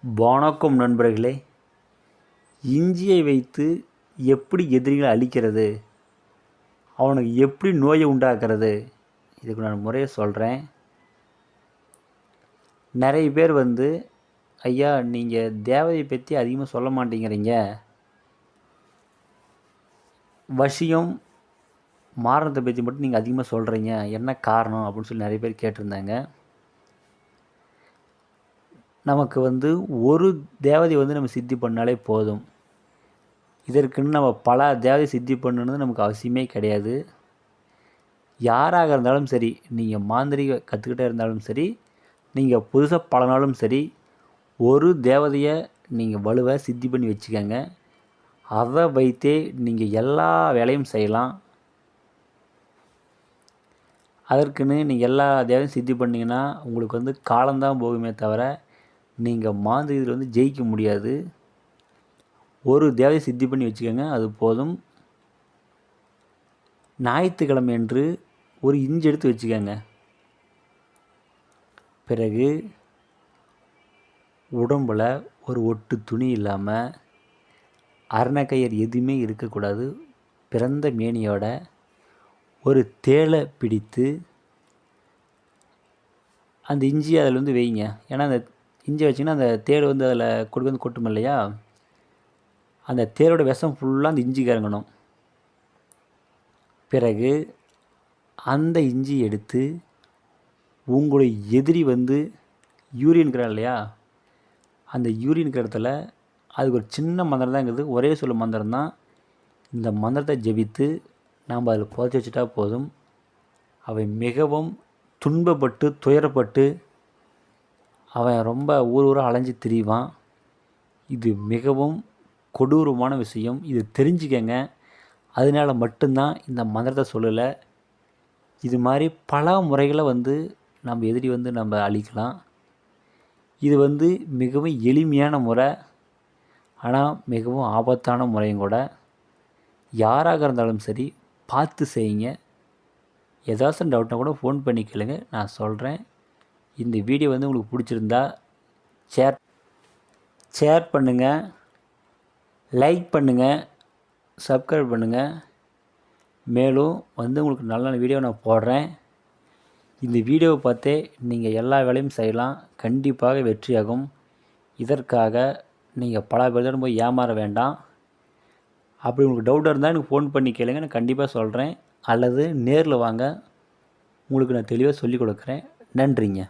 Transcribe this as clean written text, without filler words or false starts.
வணக்கம் நண்பர்களே. இஞ்சியை வைத்து எப்படி எதிரிகளை அழிக்கிறது, அவனுக்கு எப்படி நோயை உண்டாக்குறது, இதுக்கு நான் முறையை சொல்கிறேன். நிறைய பேர் ஐயா நீங்கள் தேவதையை பற்றி அதிகமாக சொல்ல மாட்டேங்கிறீங்க, வசியம் மாரணத்தை பற்றி மட்டும் நீங்கள் அதிகமாக சொல்கிறீங்க, என்ன காரணம் அப்படின்னு சொல்லி நிறைய பேர் கேட்டிருந்தாங்க. நமக்கு ஒரு தேவதை நம்ம சித்தி பண்ணாலே போதும். இதற்குன்னு நம்ம பல தேவதை சித்தி பண்ணணுன்னு நமக்கு அவசியமே கிடையாது. யாராக இருந்தாலும் சரி, நீங்கள் மாந்திரிக கற்றுக்கிட்டே இருந்தாலும் சரி, நீங்கள் புதுசாக பழனாலும் சரி, ஒரு தேவதையை நீங்கள் வலுவை சித்தி பண்ணி வச்சுக்கோங்க. அதை வைத்தே நீங்கள் எல்லா வேலையும் செய்யலாம். அதற்குன்னு நீங்கள் எல்லா தேவதையும் சித்தி பண்ணிங்கன்னா உங்களுக்கு காலம்தான் போகுமே தவிர நீங்கள் மாந்திரிகத்தில் ஜெயிக்க முடியாது. ஒரு தேவதை சித்தி பண்ணி வச்சுக்கோங்க, அது போதும். ஞாயிற்றுக்கிழமை என்று ஒரு இஞ்சி எடுத்து வச்சுக்கோங்க. பிறகு உடம்பில் ஒரு ஒட்டு துணி இல்லாமல், அரணக்கயிறு எதுவுமே இருக்கக்கூடாது, பிறந்த மேனியோட ஒரு தேளை பிடித்து அந்த இஞ்சி அதில் வைங்க. ஏன்னா அந்த இஞ்சி வச்சிங்கன்னா அந்த தேள் அதில் கொட்டும் இல்லையா, அந்த தேளோட விஷம் ஃபுல்லாக அந்த இஞ்சிக்கு இறங்கணும். பிறகு அந்த இஞ்சி எடுத்து உங்களுடைய எதிரி யூரின்கிறான் இல்லையா, அந்த யூரின்கிற இடத்துல அதுக்கு ஒரு சின்ன மந்திரம் தான் இருக்குது, ஒரே சொல்ல மந்திரம் தான். இந்த மந்திரத்தை ஜெபித்து நாம் அதில் புதைச்சி வச்சுட்டா போதும். அவை மிகவும் துன்பப்பட்டு துயரப்பட்டு அவன் ரொம்ப ஊராக அலைஞ்சு திரிவான். இது மிகவும் கொடூரமான விஷயம், இது தெரிஞ்சுக்கங்க. அதனால் மட்டும்தான் இந்த மந்திரத்தை சொல்லலை. இது மாதிரி பல முறைகளை நம்ம எதிரி நம்ம அழிக்கலாம். இது மிகவும் எளிமையான முறை, ஆனால் மிகவும் ஆபத்தான முறையும் கூட. யாராக இருந்தாலும் சரி பார்த்து செய்யுங்க. ஏதாச்சும் டவுட்னா கூட ஃபோன் பண்ணி கேளுங்க, நான் சொல்கிறேன். இந்த வீடியோ உங்களுக்கு பிடிச்சிருந்தா ஷேர் பண்ணுங்கள், லைக் பண்ணுங்கள், சப்ஸ்கிரைப் பண்ணுங்கள். மேலும் உங்களுக்கு நல்ல நல்ல வீடியோ நான் போடுறேன். இந்த வீடியோவை பார்த்தே நீங்கள் எல்லா வேலையும் செய்யலாம், கண்டிப்பாக வெற்றியாகும். இதற்காக நீங்கள் பல பேர் போய் ஏமாற வேண்டாம். அப்படி உங்களுக்கு டவுட்டாக இருந்தால் எனக்கு ஃபோன் பண்ணி கேளுங்க, நான் கண்டிப்பாக சொல்கிறேன். அல்லது நேரில் வாங்க, உங்களுக்கு நான் தெளிவாக சொல்லிக் கொடுக்குறேன். நன்றிங்க.